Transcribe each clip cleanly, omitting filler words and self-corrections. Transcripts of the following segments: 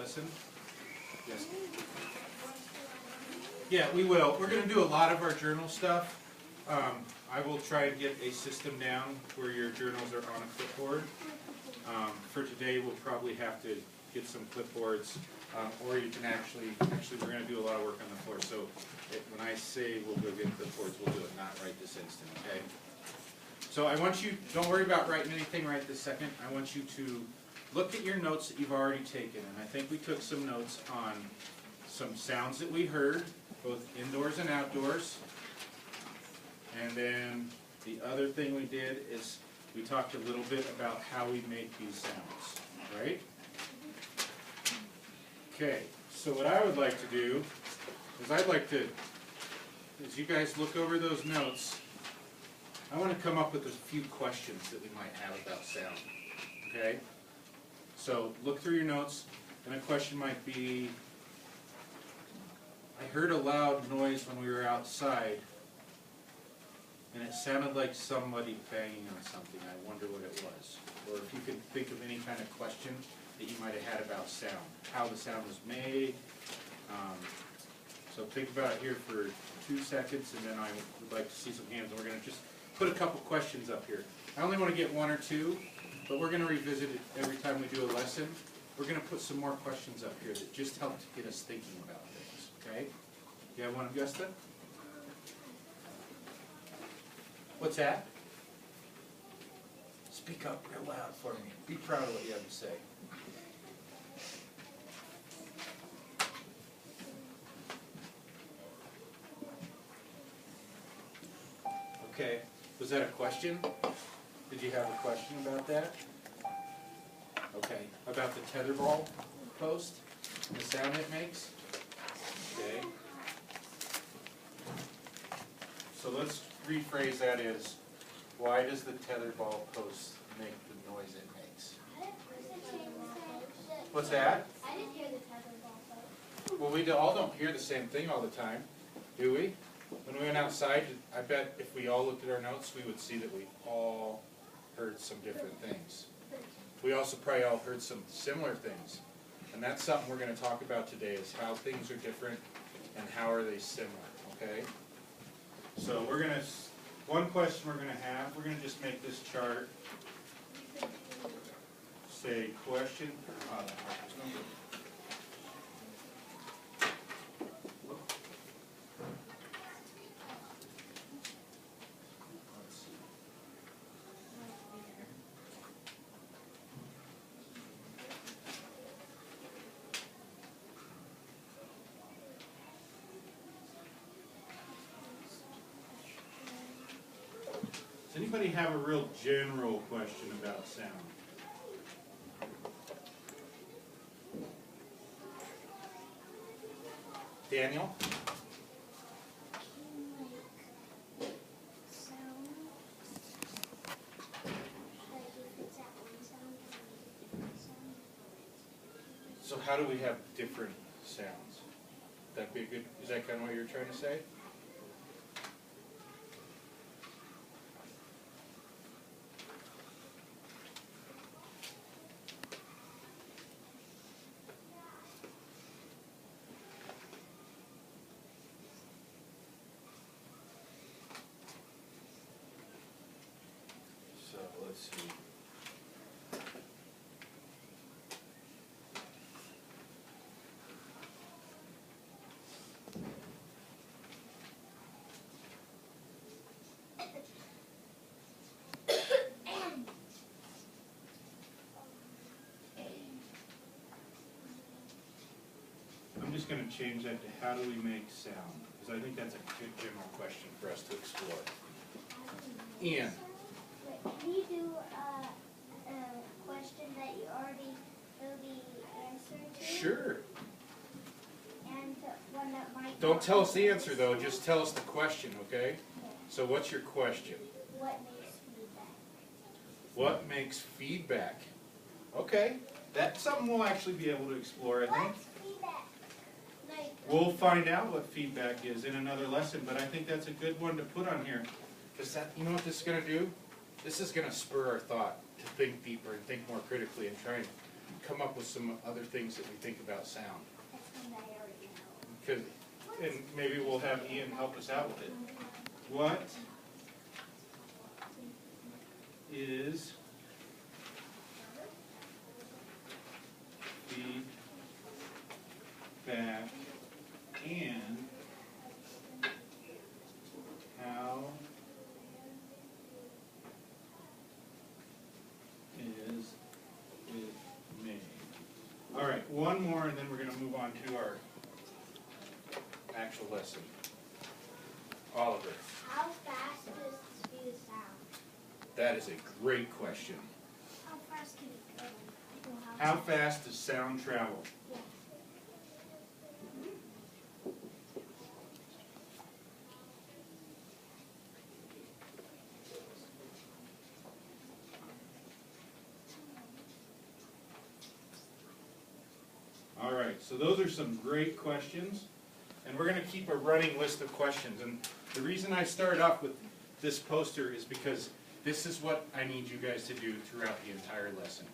lesson? Yes. Yeah, we will. We're going to do a lot of our journal stuff. I will try and get a system down where your journals are on a clipboard. For today, we'll probably have to get some clipboards, or you can actually we're going to do a lot of work on the floor. So when I say we'll go get clipboards, we'll do it not right this instant, okay? So I want you, don't worry about writing anything right this second. I want you to look at your notes that you've already taken. And I think we took some notes on some sounds that we heard, both indoors and outdoors. And then the other thing we did is we talked a little bit about how we make these sounds, right? Okay, so what I would like to do is I'd like to, as you guys look over those notes, I want to come up with a few questions that we might have about sound, okay? So look through your notes, and a question might be, I heard a loud noise when we were outside, and it sounded like somebody banging on something. I wonder what it was. Or if you could think of any kind of question that you might have had about sound, how the sound was made. So think about it here for 2 seconds, and then I would like to see some hands. And we're going to just put a couple questions up here. I only want to get 1 or 2, but we're going to revisit it every time we do a lesson. We're going to put some more questions up here that just help to get us thinking about things, okay? You have one, Augusta? What's that? Speak up real loud for me. Be proud of what you have to say. Okay. Was that a question? Did you have a question about that? Okay. About the tetherball post and the sound it makes? Okay. So let's rephrase that as, why does the tetherball post make the noise it makes? What's that? I didn't hear the tetherball post. Well, we all don't hear the same thing all the time, do we? When we went outside, I bet if we all looked at our notes, we would see that we all heard some different things. We also probably all heard some similar things. And that's something we're going to talk about today, is how things are different and how are they similar, okay? So we're going to, one question we're going to have, we're going to just make this chart say question. Does anybody have a real general question about sound? Daniel? So how do we have different sounds? That'd be a good, is that kind of what you're trying to say? So let's see. I'm just going to change that to how do we make sound, because I think that's a good general question for us to explore. Ian. Wait, can you do a question that you already know the answer to? Sure. And one that might Don't not tell us the be answer though, just tell us the question, okay? So what's your question? What makes feedback? What makes feedback? Okay, that's something we'll actually be able to explore, I think. What's feedback? Like, We'll find out what feedback is in another lesson, but I think that's a good one to put on here. Because that, you know what this is going to do? This is going to spur our thought to think deeper and think more critically and try and come up with some other things that we think about sound. That's one that I already know. Because, and maybe we'll have Ian help us out with it. What is feedback and how is it made? All right, one more and then we're going to move on to our actual lesson. Oliver. How fast does the speed of sound? That is a great question. How fast can it go? How fast does sound travel? Yeah. All right, so those are some great questions, and we're going to keep a running list of questions. And the reason I started off with this poster is because this is what I need you guys to do throughout the entire lesson.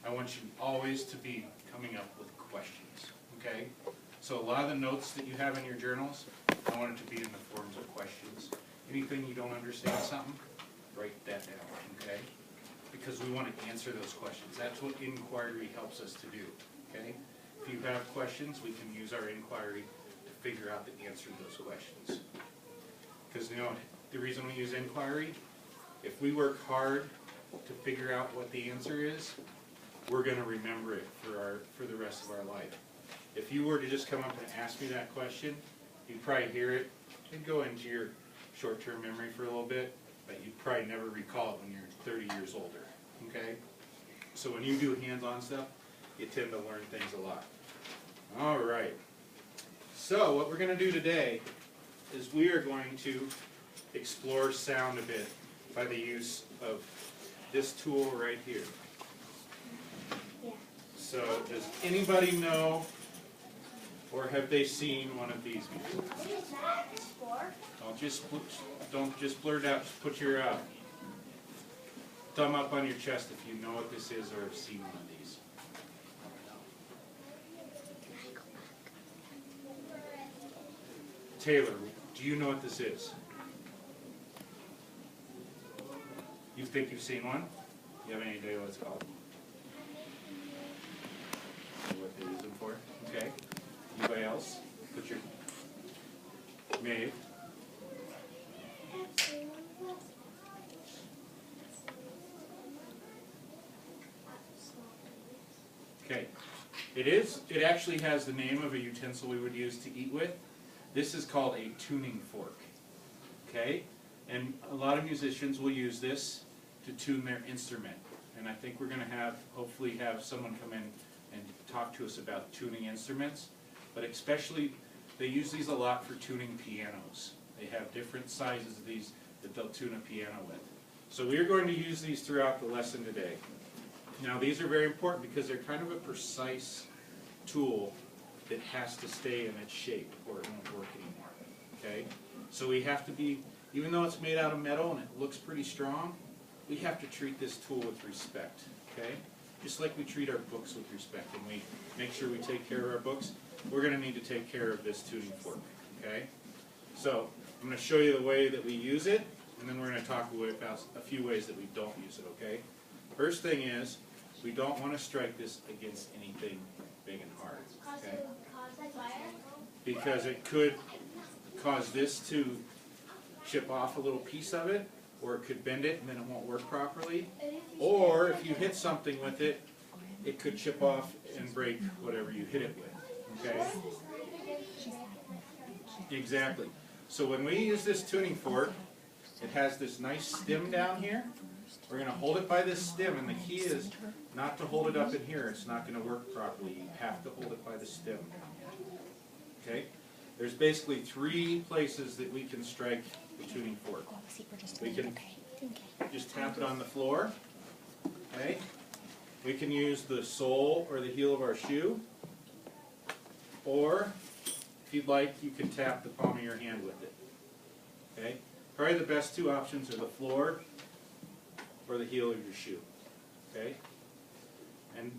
I want you always to be coming up with questions, okay? So a lot of the notes that you have in your journals, I want it to be in the forms of questions. Anything you don't understand something, write that down, okay? Because we want to answer those questions. That's what inquiry helps us to do, okay? If you have questions, we can use our inquiry to figure out the answer to those questions. Because you know, the reason we use inquiry, if we work hard to figure out what the answer is, we're going to remember it for the rest of our life. If you were to just come up and ask me that question, you'd probably hear it, it'd go into your short-term memory for a little bit, but you'd probably never recall it when you're 30 years older, okay? So when you do hands-on stuff, you tend to learn things a lot. All right. So what we're going to do today is we are going to explore sound a bit by the use of this tool right here. Yeah. So does anybody know or have they seen one of these before? What is that? It's for? Don't just blurt out. Just put your thumb up on your chest if you know what this is or have seen one of these. Taylor, do you know what this is? You think you've seen one? You have any idea what it's called? What they use them for? Okay. Anybody else? Put your Maeve. Okay. It actually has the name of a utensil we would use to eat with. This is called a tuning fork. Okay? And a lot of musicians will use this to tune their instrument. And I think we're going to hopefully have someone come in and talk to us about tuning instruments. But especially, they use these a lot for tuning pianos. They have different sizes of these that they'll tune a piano with. So we are going to use these throughout the lesson today. Now these are very important because they're kind of a precise tool that has to stay in its shape or it won't work anymore. Okay? So we have to be, even though it's made out of metal and it looks pretty strong, we have to treat this tool with respect. Okay? Just like we treat our books with respect and we make sure we take care of our books, we're going to need to take care of this tuning fork. Okay? So I'm going to show you the way that we use it, and then we're going to talk about a few ways that we don't use it. Okay? First thing is, we don't want to strike this against anything big and hard. Okay? Because it could cause this to chip off a little piece of it, or it could bend it and then it won't work properly. Or if you hit something with it, it could chip off and break whatever you hit it with. Okay? Exactly. So when we use this tuning fork, it has this nice stem down here. We're going to hold it by this stem, and the key is not to hold it up in here. It's not going to work properly. You have to hold it by the stem down here. Okay? There's basically 3 places that we can strike the tuning fork. We can just tap it on the floor. Okay? We can use the sole or the heel of our shoe. Or, if you'd like, you can tap the palm of your hand with it. Okay? Probably the best 2 options are the floor or the heel of your shoe. Okay? And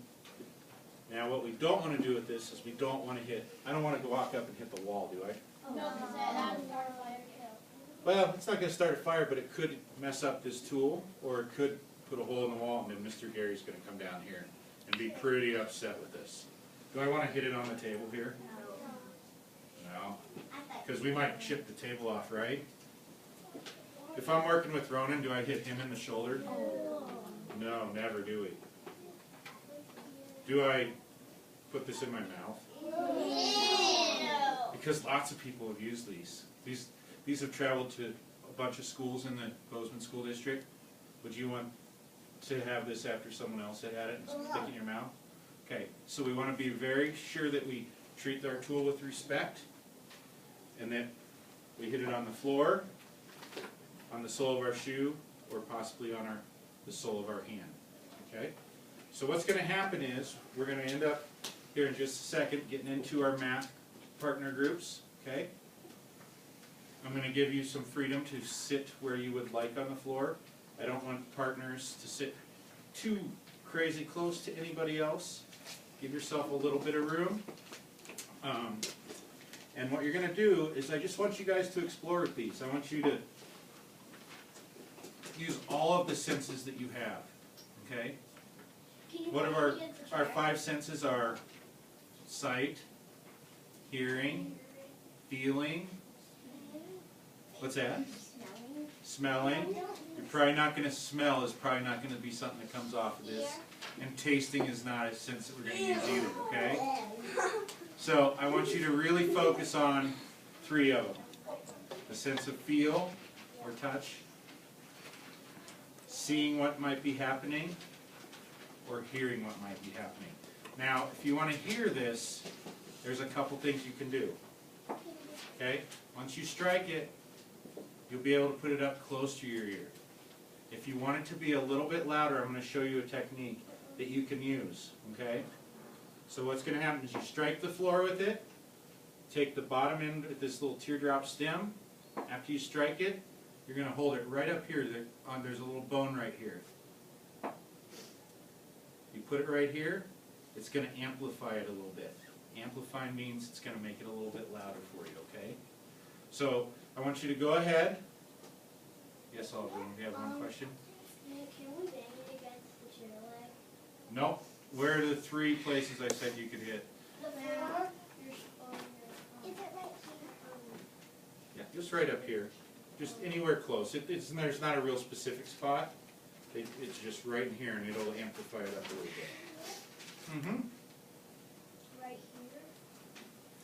Now what we don't want to do with this is we don't want to I don't want to walk up and hit the wall, do I? No, because that would start a fire too. Well, it's not going to start a fire, but it could mess up this tool, or it could put a hole in the wall, and then Mr. Gary's going to come down here and be pretty upset with this. Do I want to hit it on the table here? No. Because we might chip the table off, right? If I'm working with Ronan, do I hit him in the shoulder? No, never do we. Do I put this in my mouth? Because lots of people have used these. These have traveled to a bunch of schools in the Bozeman School District. Would you want to have this after someone else had had it and stick it in your mouth? Okay, so we want to be very sure that we treat our tool with respect, and that we hit it on the floor, on the sole of our shoe, or possibly on the sole of our hand. Okay? So what's going to happen is we're going to end up here in just a second getting into our math partner groups. Okay? I'm going to give you some freedom to sit where you would like on the floor. I don't want partners to sit too crazy close to anybody else. Give yourself a little bit of room. And what you're going to do is I just want you guys to explore with these. I want you to use all of the senses that you have. Okay? What of our 5 senses are sight, hearing, feeling. What's that? Smelling. You're probably not going to smell is probably not going to be something that comes off of this. And tasting is not a sense that we're going to use either, okay? So I want you to really focus on 3 of them. A sense of feel or touch, seeing what might be happening, or hearing what might be happening. Now, if you want to hear this, there's a couple things you can do. Okay? Once you strike it, you'll be able to put it up close to your ear. If you want it to be a little bit louder, I'm going to show you a technique that you can use. Okay? So what's going to happen is you strike the floor with it, take the bottom end of this little teardrop stem. After you strike it, you're going to hold it right up here. There's a little bone right here. You put it right here, it's going to amplify it a little bit. Amplify means it's going to make it a little bit louder for you, okay? So I want you to go ahead. Yes, Alvin, we have one question. Can we bang it against the chair leg? Nope. Where are the 3 places I said you could hit? The floor, your shoulder. Is it right here? Yeah, just right up here. Just anywhere close. There's not a real specific spot. It's just right in here, and it'll amplify it up a little bit. Mm-hmm. Right here?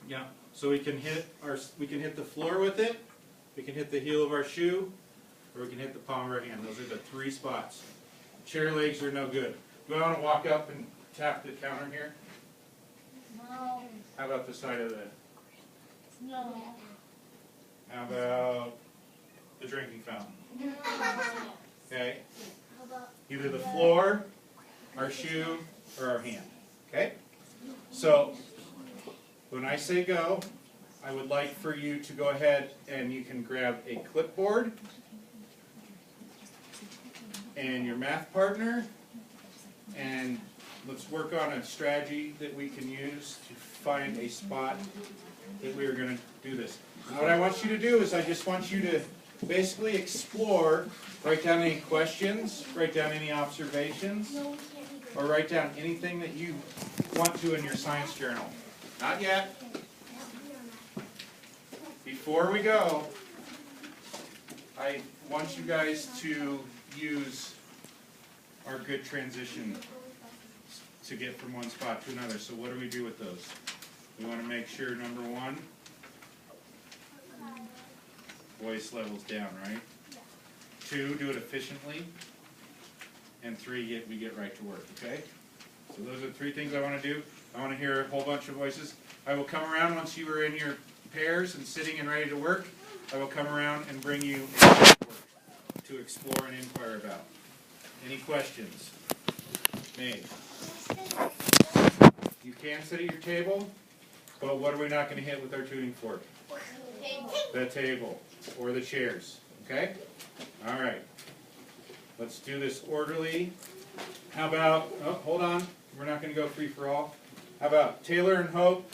Yeah. So we can hit the floor with it. We can hit the heel of our shoe, or we can hit the palm of our hand. Those are the 3 spots. Chair legs are no good. Do I want to walk up and tap the counter here? No. How about the side of the? No. How about the drinking fountain? No. Okay. How about Either the floor, our shoe, or our hand. Okay? So, when I say go, I would like for you to go ahead and you can grab a clipboard and your math partner, and let's work on a strategy that we can use to find a spot that we are going to do this. And what I want you to do is I just want you to basically explore, write down any questions, write down any observations, or write down anything that you want to in your science journal. Not yet. Before we go, I want you guys to use our good transition to get from one spot to another. So what do we do with those? We want to make sure, number 1, voice levels down, right? 2, do it efficiently. And 3, we get right to work, okay? So those are the 3 things I want to do. I want to hear a whole bunch of voices. I will come around once you are in your pairs and sitting and ready to work. I will come around and bring you a work to explore and inquire about. Any questions? Made. You can sit at your table, but what are we not going to hit with our tuning fork? The table or the chairs. Okay? All right. Let's do this orderly. How about, oh, hold on. We're not going to go free for all. How about Taylor and Hope?